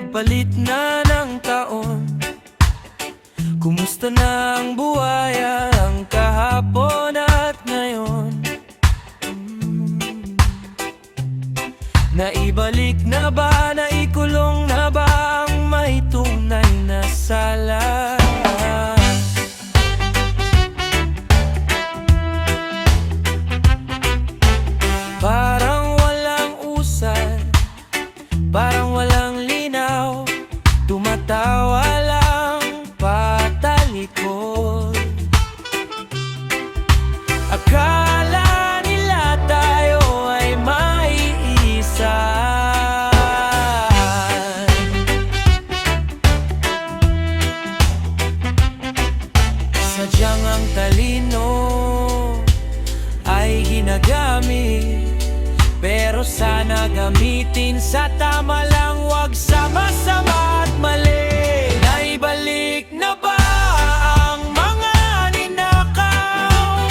Nagpalit na ng taon, kumusta na ang buhay, ang kahapon at ngayon? Naibalik na ba, naikulong na ba ang may tunay na sala? Parang walang usad, parang walang linaw, tumatawa lang patalikod. Akala nila tayo ay maiisa, sadyang ang talino ay ginagamit, pero sana gamitin sa tama lang, wag sa masama at mali. Naibalik na ba ang mga ninakaw?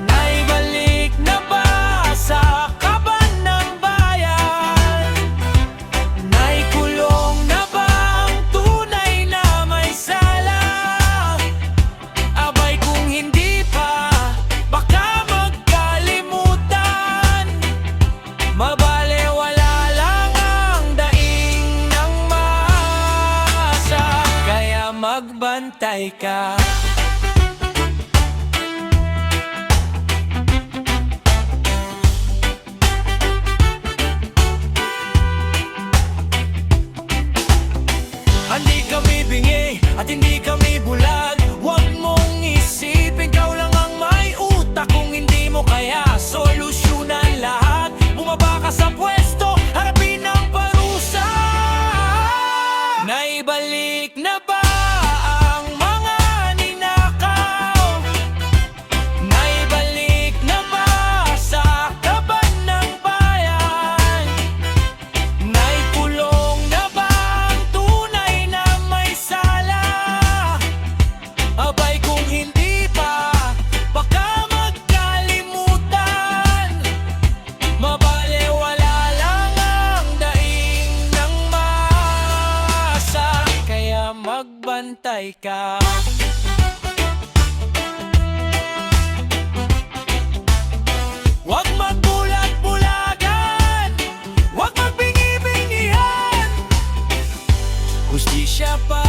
Naibalik na ba sa kaban ng bayan? Naikulong na ba ang tunay na may sala? Abay kung hindi pa, baka magkalimutan. Mabalewala lang ang daing ng masa, kaya magbantay ka. Hindi kami bingi at hindi kami bulag, huwag mong isipin ikaw lang ang may utak. Kung hindi mo kaya solusyonan lahat, bumaba ka sa pwesto, harapin ang parusa. Naibalik na ba ang mga ninakaw? Naibalik na ba sa kaban ng bayan? Naikulong na ba ang tunay na may sala? Abay kung hindi pa, baka magkalimutan. Mabalewala lang ang daing ng masa, kaya magbantay ka. Huwag magbulag-bulagan, huwag magbingi-bingihan, hustisya pa